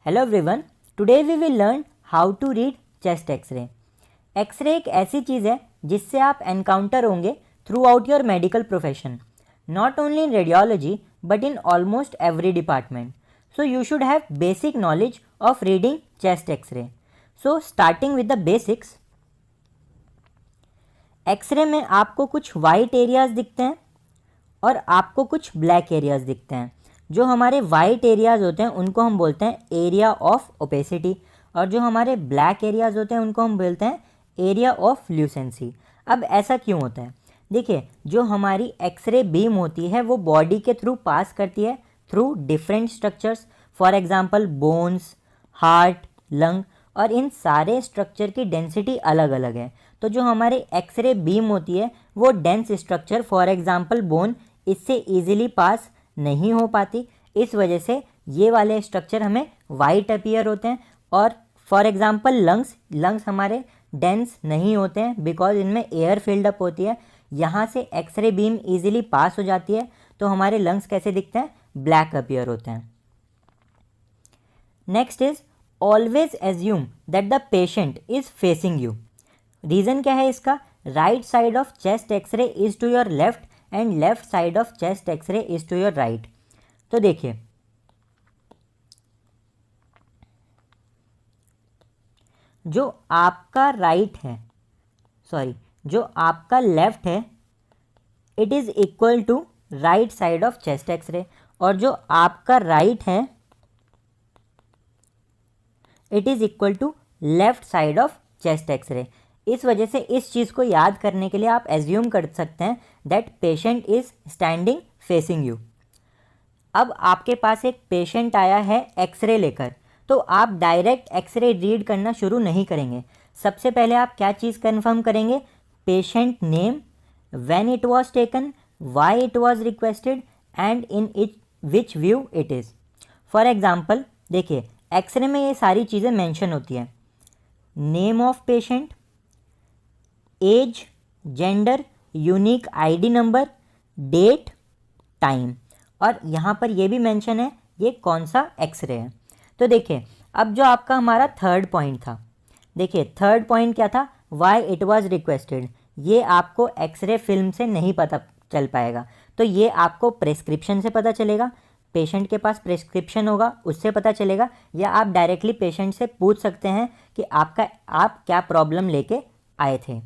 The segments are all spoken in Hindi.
Hello everyone, today we will learn how to read chest x-ray. X-ray एक ऐसी चीज़ है जिससे आप एनकाउंटर होंगे throughout your medical profession, not only in radiology but in almost every department. So you should have basic knowledge of reading chest x-ray. So starting with the basics, x-ray में आपको कुछ वाइट एरियाज दिखते हैं और आपको कुछ ब्लैक एरियाज दिखते हैं। जो हमारे वाइट एरियाज होते हैं उनको हम बोलते हैं एरिया ऑफ ओपेसिटी, और जो हमारे ब्लैक एरियाज होते हैं उनको हम बोलते हैं एरिया ऑफ ल्यूसेंसी। अब ऐसा क्यों होता है? देखिए, जो हमारी एक्सरे बीम होती है वो बॉडी के थ्रू पास करती है through different structures, for example bones, heart, lung, और इन सारे स्ट्रक्चर की डेंसिटी अलग अलग है। तो जो हमारे एक्सरे बीम होती है वो dense structure, for example bone, इससे इजीली पास नहीं हो पाती। इस वजह से ये वाले स्ट्रक्चर हमें वाइट अपीयर होते हैं। और फॉर एग्जांपल लंग्स हमारे डेंस नहीं होते हैं बिकॉज इनमें एयर फिल्ड अप होती है। यहाँ से एक्सरे बीम इजीली पास हो जाती है, तो हमारे लंग्स कैसे दिखते हैं? ब्लैक अपीयर होते हैं। Next is always assume that the patient is facing you. Reason क्या है इसका? Right side of chest x-ray is to your left and left side of chest x-ray is to your right. तो देखिए, जो आपका राइट है, जो आपका लेफ्ट है, it is equal to right side of chest x-ray, और जो आपका राइट है it is equal to left side of chest x-ray. इस वजह से इस चीज़ को याद करने के लिए आप एज्यूम कर सकते हैं that patient is standing facing you. अब आपके पास एक पेशेंट आया है एक्सरे लेकर, तो आप डायरेक्ट एक्सरे रीड करना शुरू नहीं करेंगे। सबसे पहले आप क्या चीज़ कंफर्म करेंगे? Patient name, when it was taken, why it was requested and in it which view it is. For example देखिए, एक्सरे में ये सारी चीज़ें मेंशन होती हैं। Name of patient, age, gender, unique ID number, date, time, और यहाँ पर ये भी मेंशन है ये कौन सा एक्सरे है। तो देखिए, अब जो आपका हमारा थर्ड पॉइंट था, देखिए थर्ड पॉइंट क्या था? Why it was requested. ये आपको एक्सरे फिल्म से नहीं पता चल पाएगा, तो ये आपको प्रेस्क्रिप्शन से पता चलेगा। पेशेंट के पास प्रेस्क्रिप्शन होगा, उससे पता चलेगा, या आप डायरेक्टली पेशेंट से पूछ सकते हैं कि आप क्या प्रॉब्लम लेके आए थे।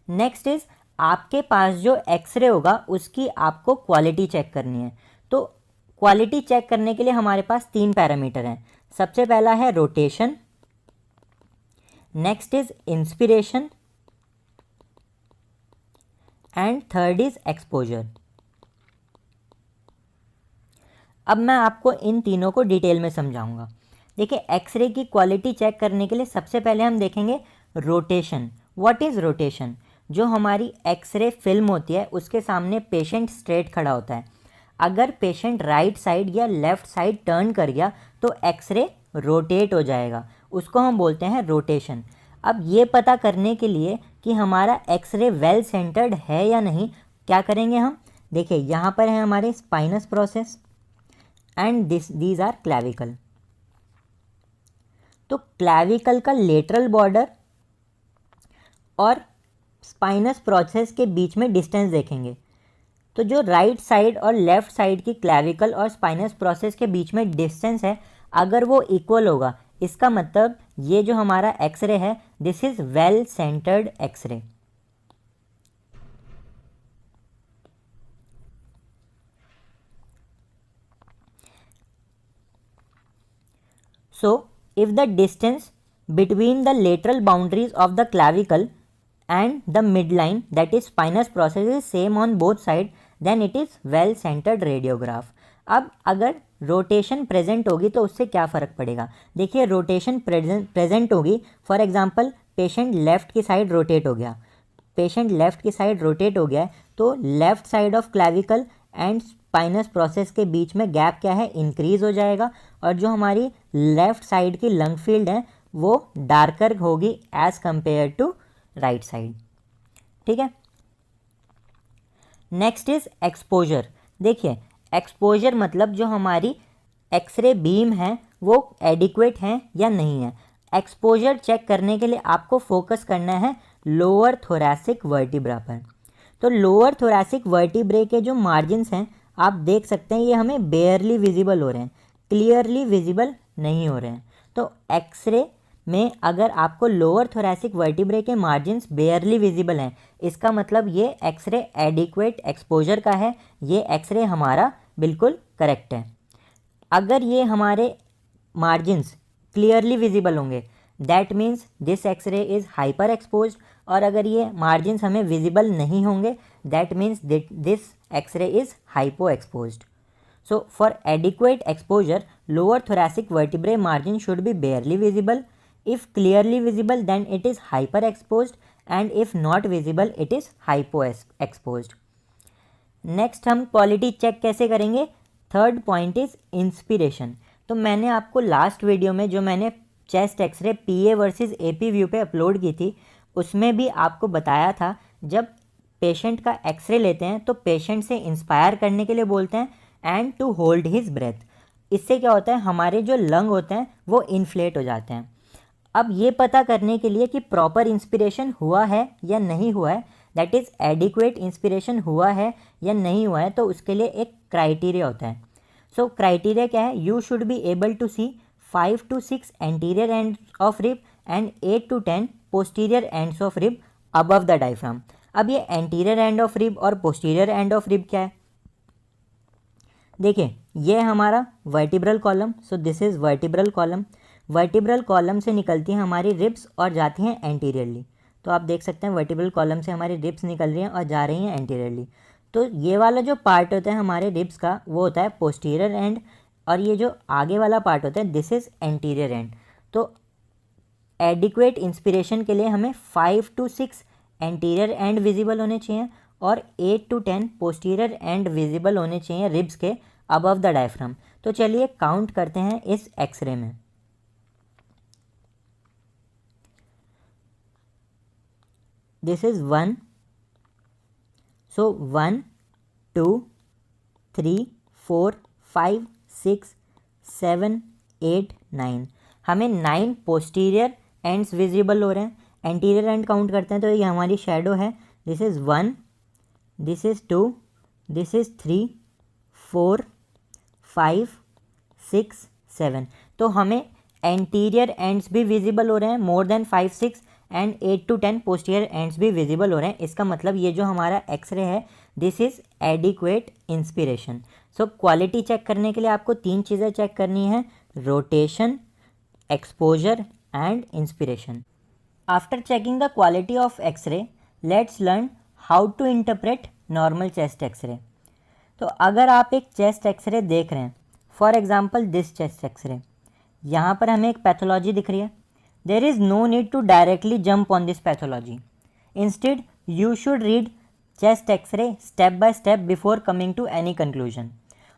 नेक्स्ट इज, आपके पास जो एक्सरे होगा उसकी आपको क्वालिटी चेक करनी है। तो क्वालिटी चेक करने के लिए हमारे पास 3 पैरामीटर हैं। सबसे पहला है rotation, next is inspiration, and third is exposure. अब मैं आपको इन तीनों को डिटेल में समझाऊंगा। देखिए, एक्सरे की क्वालिटी चेक करने के लिए सबसे पहले हम देखेंगे रोटेशन। What is rotation? जो हमारी एक्सरे फिल्म होती है उसके सामने पेशेंट स्ट्रेट खड़ा होता है। अगर पेशेंट राइट साइड या लेफ़्ट साइड टर्न कर गया तो एक्सरे रोटेट हो जाएगा, उसको हम बोलते हैं रोटेशन। अब ये पता करने के लिए कि हमारा एक्सरे वेल सेंटर्ड है या नहीं, क्या करेंगे हम? देखिए, यहाँ पर है हमारे spinous process and these are clavicle. तो क्लैविकल का लेटरल बॉर्डर और स्पाइनस प्रोसेस के बीच में डिस्टेंस देखेंगे। तो जो राइट साइड और लेफ्ट साइड की क्लैविकल और स्पाइनस प्रोसेस के बीच में डिस्टेंस है, अगर वो इक्वल होगा, इसका मतलब ये जो हमारा एक्सरे है this is well centred x-ray. So, if the distance between the lateral boundaries of the clavicle and the midline, that is spinous process, is same on both sides, then it is well centered radiograph. अब अगर रोटेशन प्रेजेंट होगी तो उससे क्या फ़र्क पड़ेगा? देखिए, रोटेशन प्रेजेंट होगी, फॉर एग्जांपल पेशेंट लेफ़्ट की साइड रोटेट हो गया, तो left side of clavicle and spinous process के बीच में गैप क्या है? इंक्रीज़ हो जाएगा, और जो हमारी लेफ़्ट साइड की लंग फील्ड है वो डार्कर होगी as compared to right side. ठीक है। Next is exposure. देखिए, एक्सपोजर मतलब जो हमारी एक्सरे बीम है वो एडिक्वेट हैं या नहीं है। एक्सपोजर चेक करने के लिए आपको फोकस करना है लोअर थोरैसिक वर्टिब्रा पर। तो लोअर थोरैसिक वर्टिब्रे के जो मार्जिन्स हैं आप देख सकते हैं ये हमें बेयरली विजिबल हो रहे हैं, क्लियरली विजिबल नहीं हो रहे हैं। तो एक्सरे में अगर आपको लोअर थोरैसिक वर्टिब्रे के मार्जिन्स बेयरली विजिबल हैं, इसका मतलब ये एक्सरे एडिक्वेट एक्सपोजर का है, ये एक्सरे हमारा बिल्कुल करेक्ट है। अगर ये हमारे मार्जिन्स क्लियरली विजिबल होंगे that means this x-ray is hyper exposed, और अगर ये मार्जिन्स हमें विजिबल नहीं होंगे that means this x-ray is hypo exposed. So for adequate exposure lower thoracic vertebrae margin should be barely visible. If clearly visible then it is hyper exposed, and if not visible it is hypo exposed. Next हम क्वालिटी चेक कैसे करेंगे। Third point is inspiration. तो मैंने आपको लास्ट वीडियो में जो मैंने चेस्ट एक्सरे पीए वर्सेस एपी व्यू पे अपलोड की थी उसमें भी आपको बताया था जब पेशेंट का एक्सरे लेते हैं तो पेशेंट से इंस्पायर करने के लिए बोलते हैं and to hold his breath. इससे क्या होता है हमारे जो लंग होते हैं वो इन्फ्लेट हो जाते हैं। अब ये पता करने के लिए कि प्रॉपर इंस्पिरेशन हुआ है या नहीं हुआ है, दैट इज़ एडिक्वेट इंस्पिरेशन हुआ है या नहीं हुआ है, तो उसके लिए एक क्राइटेरिया होता है। सो क्राइटेरिया क्या है, you should be able to see 5 to 6 anterior end of rib and 8 to 10 posterior ends of rib above the diaphragm. अब ये एंटीरियर एंड ऑफ रिब और पोस्टीरियर एंड ऑफ रिब क्या है, देखिए ये हमारा vertebral column. So this is vertebral column. Vertebral column से निकलती हैं हमारी रिब्स और जाती हैं एंटीरियरली। तो आप देख सकते हैं वर्टिब्रल कॉलम से हमारी रिब्स निकल रही हैं और जा रही हैं एंटीरियरली। तो ये वाला जो पार्ट होता है हमारे रिब्स का वो होता है पोस्टीरियर एंड, और ये जो आगे वाला पार्ट होता है दिस इज़ एंटीरियर एंड। तो एडिक्वेट इंस्पिरेशन के लिए हमें 5 to 6 एंटीरियर एंड विजिबल होने चाहिए और 8 to 10 पोस्टीरियर एंड विजिबल होने चाहिए रिब्स के अबव द डायफ्राम। तो चलिए काउंट करते हैं इस एक्सरे में। दिस इज़ 1, सो 1 2 3 4 5 6 7 8 9, हमें 9 पोस्टीरियर एंड्स विजिबल हो रहे हैं। एंटीरियर एंड काउंट करते हैं तो ये हमारी शेडो है। This is 1, this is 2, this is 3 4 5 6 7। तो हमें एंटीरियर एंड्स भी विजिबल हो रहे हैं more than 5 6 and 8 to 10 posterior ends भी विजिबल हो रहे हैं। इसका मतलब ये जो हमारा एक्सरे है this is adequate inspiration. So quality check करने के लिए आपको 3 चीज़ें चेक करनी है, rotation, exposure and inspiration. After checking the quality of x-ray let's learn how to interpret normal chest x-ray. तो अगर आप एक चेस्ट एक्सरे देख रहे हैं, for example this chest x-ray, यहाँ पर हमें एक पैथोलॉजी दिख रही है। There is no need to directly jump on this pathology. Instead you should read chest x-ray step by step before coming to any conclusion.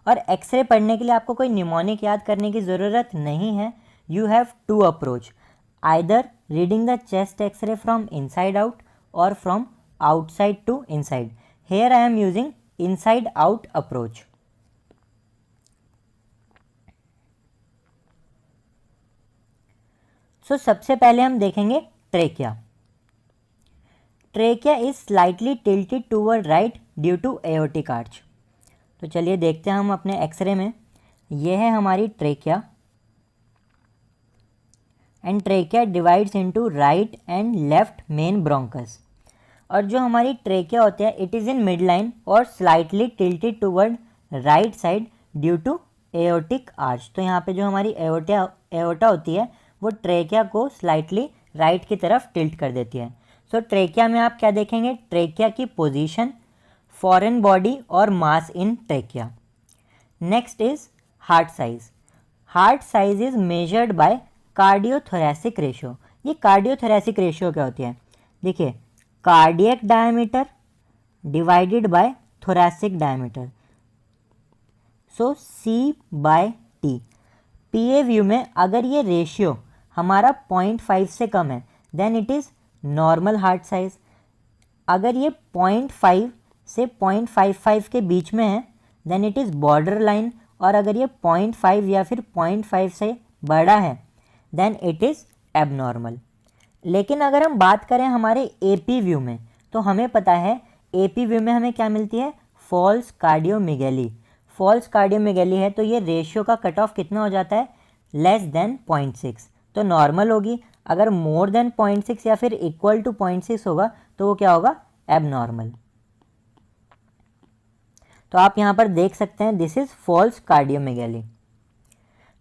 और एक्सरे पढ़ने के लिए आपको कोई निमोनिक याद करने की ज़रूरत नहीं है। You have to approach, either reading the chest x-ray from inside out और from outside to inside. Here I am using inside out approach. So सबसे पहले हम देखेंगे trachea. Trachea is slightly tilted toward right due to aortic arch. तो चलिए देखते हैं हम अपने एक्सरे में, यह है हमारी trachea and trachea divides into right and left main bronchus. और जो हमारी ट्रेकिया होती है it is in mid line और slightly tilted toward right side due to aortic arch. तो यहाँ पे जो हमारी एओर्टा होती है वो ट्रेकिया को स्लाइटली राइट की तरफ टिल्ट कर देती है। सो ट्रेकिया में आप क्या देखेंगे, ट्रेकिया की पोजीशन, फॉरेन बॉडी और mass in trachea. Next is heart size. Heart size is measured by cardiothoracic ratio. ये कार्डियोथोरैसिक रेशियो क्या होती है, देखिए cardiac diameter divided by thoracic diameter, so C/T। PA view में अगर ये रेशियो हमारा 0.5 से कम है then it is normal heart size. अगर ये 0.5 से 0.55 के बीच में है then it is border line, और अगर ये 0.5 या फिर 0.5 से बड़ा है देन इट इज़ एबनॉर्मल। लेकिन अगर हम बात करें हमारे एपी व्यू में, तो हमें पता है एपी व्यू में हमें क्या मिलती है, फॉल्स कार्डियोमेगैली। फॉल्स कार्डियोमेगैली है तो ये रेशियो का कट ऑफ कितना हो जाता है, लेस देन 0.6, तो नॉर्मल होगी। अगर मोर देन 0.6 या फिर इक्वल टू 0.6 होगा तो वो क्या होगा, एबनॉर्मल। तो आप यहाँ पर देख सकते हैं दिस इज फॉल्स कार्डियोमेगैली।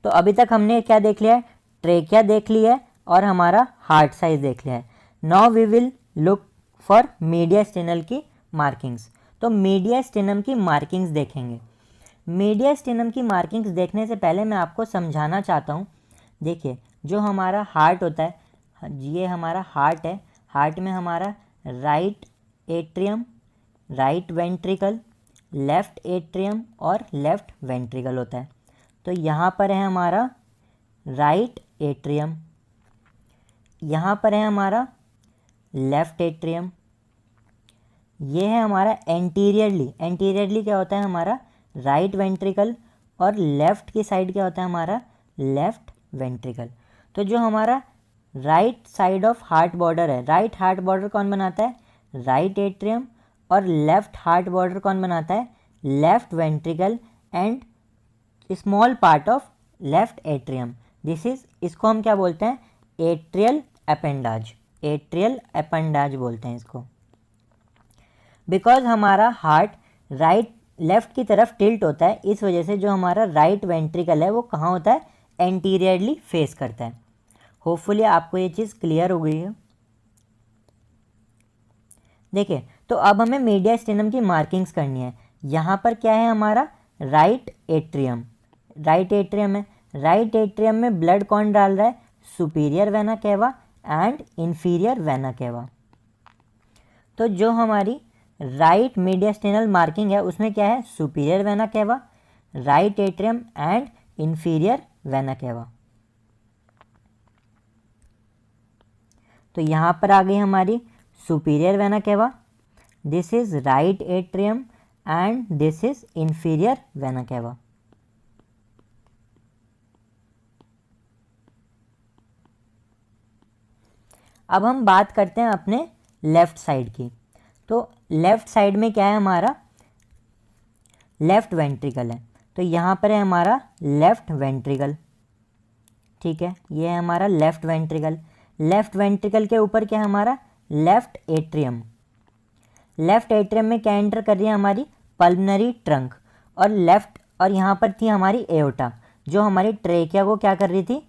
तो अभी तक हमने क्या देख लिया है, ट्रेकिया देख लिया है और हमारा हार्ट साइज देख लिया है। Now we will look for mediastinal की मार्किंग्स। तो मीडियास्टिनम की मार्किंग्स देखेंगे। मीडियास्टिनम की मार्किंग्स देखने से पहले मैं आपको समझाना चाहता हूँ। देखिए जो हमारा हार्ट होता है, ये हमारा हार्ट है, हार्ट में हमारा right atrium, right ventricle, left atrium और लेफ़्ट वेंट्रिकल होता है। तो यहाँ पर है हमारा राइट एट्रियम, यहाँ पर है हमारा लेफ़्ट एट्रियम, ये है हमारा एंटीरियरली। एंटीरियरली क्या होता है हमारा राइट वेंट्रिकल और लेफ़्ट की साइड क्या होता है हमारा लेफ़्ट वेंट्रिकल। तो जो हमारा right side of heart border है, राइट हार्ट बॉर्डर कौन बनाता है, राइट एट्रियम, और लेफ़्ट हार्ट बॉर्डर कौन बनाता है, left ventricle and small part of left atrium. This is, इसको हम क्या बोलते हैं, एट्रियल एपेंडाज। एट्रियल एपेंडाज बोलते हैं इसको। बिकॉज हमारा हार्ट राइट लेफ़्ट की तरफ टिल्ट होता है, इस वजह से जो हमारा राइट वेंट्रिकल है वो कहाँ होता है, एंटीरियरली फेस करता है। होपफुली आपको ये चीज़ क्लियर हो गई है। देखिए तो अब हमें मीडियास्टिनम की मार्किंग्स करनी है। यहाँ पर क्या है हमारा राइट एट्रियम, राइट एट्रियम है। राइट एट्रियम में ब्लड कौन डाल रहा है, superior vena cava and inferior vena cava. तो जो हमारी राइट मीडियास्टिनल मार्किंग है उसमें क्या है, superior vena cava, right atrium and inferior vena cava. तो यहाँ पर आ गई हमारी superior vena cava, this is right atrium and this is inferior vena cava. अब हम बात करते हैं अपने लेफ़्ट साइड की। तो लेफ़्ट साइड में क्या है हमारा, लेफ़्ट वेंट्रिकल है। तो यहाँ पर है हमारा लेफ़्ट वेंट्रिकल, ठीक है, ये है हमारा लेफ़्ट वेंट्रिकल। लेफ़्ट वेंट्रिकल के ऊपर क्या है हमारा, लेफ़्ट एट्रियम। लेफ़्ट एट्रियम में क्या एंटर कर रही है हमारी पल्मनरी ट्रंक, और लेफ़्ट, और यहाँ पर थी हमारी एओर्टा जो हमारी ट्रेकिया को क्या कर रही थी,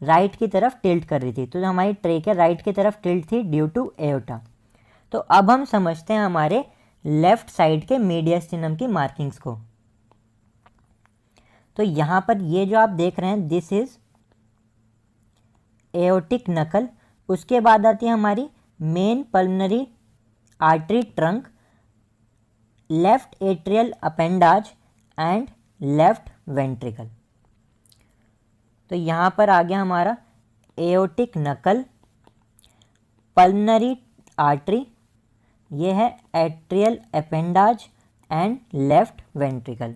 राइट की तरफ टिल्ट कर रही थी। तो जो हमारी ट्रेकिया राइट की तरफ टिल्ट थी ड्यू टू एओर्टा। तो अब हम समझते हैं हमारे लेफ़्ट साइड के मीडियास्टिनम की मार्किंग्स को। तो यहाँ पर ये जो आप देख रहे हैं दिस इज एओर्टिक नकल। उसके बाद आती है हमारी main pulmonary artery trunk, left atrial appendage and left ventricle. तो यहाँ पर आ गया हमारा एओर्टिक नकल, पल्मनरी आर्टरी, ये है atrial appendage and left ventricle.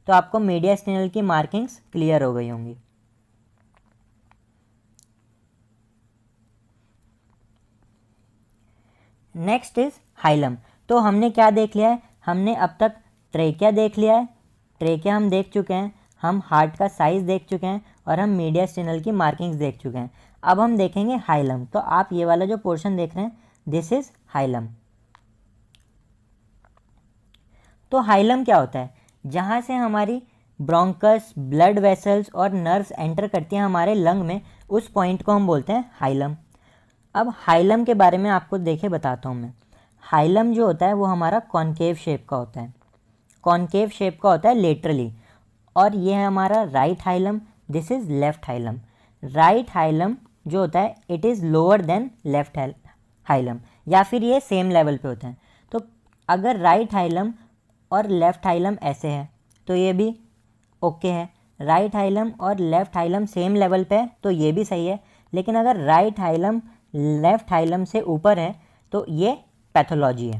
तो आपको मीडियास्टिनल की मार्किंग्स क्लियर हो गई होंगी। Next is hilum. तो हमने क्या देख लिया है, हमने अब तक ट्रेकिया देख लिया है, ट्रेकिया हम देख चुके हैं, हम हार्ट का साइज़ देख चुके हैं और हम मीडियास्टिनल की मार्किंग्स देख चुके हैं। अब हम देखेंगे हाइलम। तो आप ये वाला जो पोर्शन देख रहे हैं दिस इज हाइलम। तो हाइलम क्या होता है, जहाँ से हमारी ब्रोंकस, ब्लड वेसल्स और नर्व्स एंटर करती हैं हमारे लंग में, उस पॉइंट को हम बोलते हैं हाइलम। अब हाइलम के बारे में आपको देखे बताता हूँ मैं। हाइलम जो होता है वो हमारा कॉनकेव शेप का होता है, कॉनकेव शेप का होता है लेटरली, और ये है हमारा right hilum, this is left hilum. Right hilum जो होता है it is lower than left hilum, या फिर ये सेम लेवल पे होते हैं। तो अगर राइट हाइलम और लेफ़्ट हाइलम ऐसे है तो ये भी ओके है, राइट हाइलम और लेफ़्ट हाइलम सेम लेवल पे है तो ये भी सही है। लेकिन अगर राइट हाइलम लेफ़्ट हाइलम से ऊपर है तो ये पैथोलॉजी है।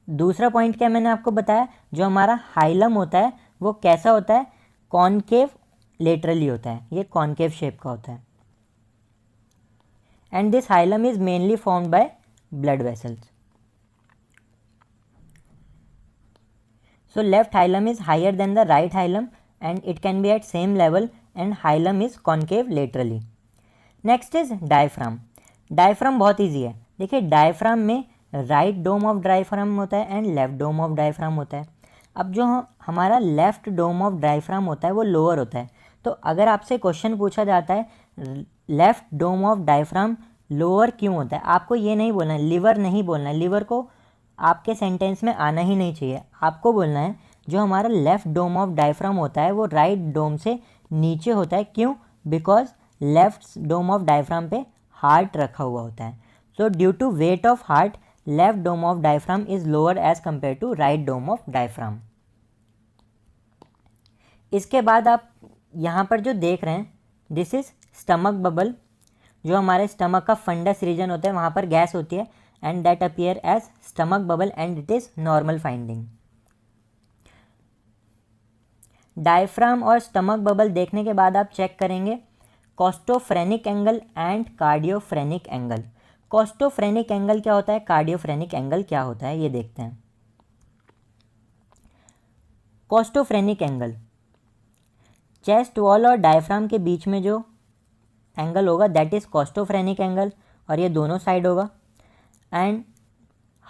दूसरा पॉइंट क्या मैंने आपको बताया, जो हमारा हाइलम होता है वो कैसा होता है, कॉनकेव लेटरली होता है, ये कॉनकेव शेप का होता है। And this hilum is mainly formed by blood vessels. So left hilum is higher than the right hilum and it can be at same level and hilum is concave laterally. Next is diaphragm. Diaphragm बहुत easy है। देखिए diaphragm में right dome of diaphragm होता है and left dome of diaphragm होता है। अब जो हमारा left dome of diaphragm होता है वो lower होता है। तो अगर आपसे क्वेश्चन पूछा जाता है left dome of diaphragm lower क्यों होता है, आपको ये नहीं बोलना है, liver नहीं बोलना है, liver को आपके सेंटेंस में आना ही नहीं चाहिए। आपको बोलना है जो हमारा लेफ़्ट डोम ऑफ डायफ्राम होता है वो राइट डोम से नीचे होता है। क्यों? Because left dome of diaphragm पे हार्ट रखा हुआ होता है। So due to weight of heart left dome of diaphragm is lower as compared to right dome of diaphragm. इसके बाद आप यहाँ पर जो देख रहे हैं दिस इज़ स्टमक बबल। जो हमारे स्टमक का फंडस रीजन होता है वहाँ पर गैस होती है and that appear as stomach bubble and it is normal finding. Diaphragm और स्टमक बबल देखने के बाद आप चेक करेंगे costophrenic angle and cardiophrenic angle. Costophrenic angle क्या होता है, कार्डियोफ्रेनिक एंगल क्या होता है, ये देखते हैं। कॉस्टोफ्रेनिक एंगल चेस्ट वॉल और डायफ्राम के बीच में जो एंगल होगा दैट इज कॉस्टोफ्रेनिक एंगल और ये दोनों साइड होगा। एंड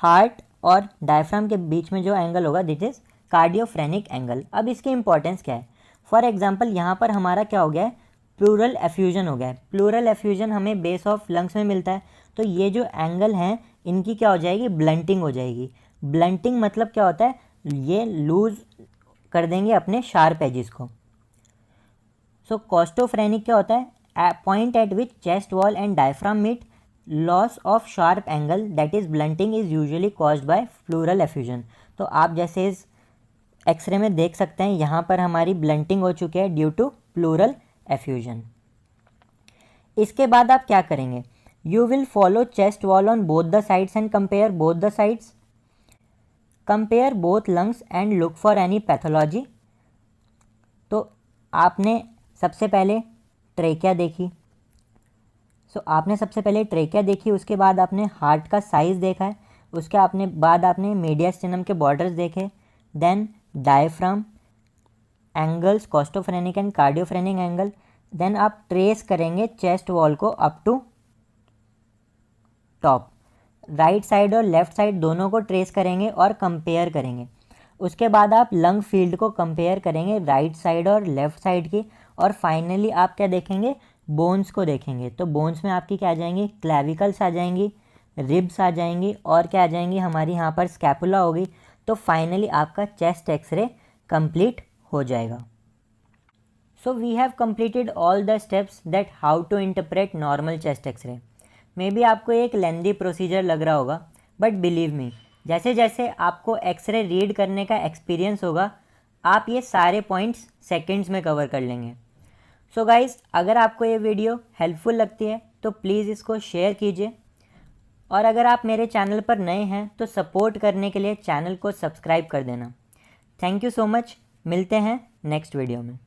हार्ट और डायफ्राम के बीच में जो एंगल होगा दिट इज़ कार्डियोफ्रेनिक एंगल। अब इसकी इंपॉर्टेंस क्या है, फॉर एग्जांपल यहाँ पर हमारा क्या हो गया है, प्लूरल एफ्यूजन हो गया है। प्लूरल एफ्यूजन हमें बेस ऑफ लंग्स में मिलता है, तो ये जो एंगल हैं इनकी क्या हो जाएगी, ब्लंटिंग हो जाएगी। ब्लंटिंग मतलब क्या होता है, ये लूज कर देंगे अपने शार्प एजिस को। सो कॉस्टोफ्रेनिक क्या होता है, point at which chest wall and diaphragm meet, loss of sharp angle that is blunting is usually caused by pleural effusion. तो आप जैसे इस एक्सरे में देख सकते हैं यहाँ पर हमारी ब्लंटिंग हो चुकी है ड्यू टू प्लूरल एफ्यूजन। इसके बाद आप क्या करेंगे, you will follow chest wall on both the sides and compare both the sides, compare both lungs and look for any pathology. तो आपने सबसे पहले ट्रेकिया देखी, आपने सबसे पहले ट्रेकिया देखी, उसके बाद आपने हार्ट का साइज़ देखा है, उसके बाद आपने मीडियास्टिनम के बॉर्डर्स देखे, then diaphragm angles costophrenic and cardiophrenic angle, then आप ट्रेस करेंगे चेस्ट वॉल को up to top, right side और लेफ़्ट साइड दोनों को ट्रेस करेंगे और कंपेयर करेंगे। उसके बाद आप लंग फील्ड को कंपेयर करेंगे राइट साइड और लेफ़्ट साइड की, और फाइनली आप क्या देखेंगे, बोन्स को देखेंगे। तो बोन्स में आपकी क्या आ जाएंगी, क्लैविकल्स आ जाएंगी, रिब्स आ जाएंगी और क्या आ जाएंगी, हमारी यहाँ पर स्कैपुला होगी। तो फाइनली आपका चेस्ट एक्सरे कंप्लीट हो जाएगा। So we have completed all the steps that how to interpret normal chest x-ray. Maybe आपको एक लेंदी प्रोसीजर लग रहा होगा, बट बिलीव मी जैसे जैसे आपको एक्सरे रीड करने का एक्सपीरियंस होगा आप ये सारे पॉइंट्स सेकेंड्स में कवर कर लेंगे। सो गाइज़, अगर आपको ये वीडियो हेल्पफुल लगती है तो प्लीज़ इसको शेयर कीजिए, और अगर आप मेरे चैनल पर नए हैं तो सपोर्ट करने के लिए चैनल को सब्सक्राइब कर देना। थैंक यू सो मच, मिलते हैं नेक्स्ट वीडियो में।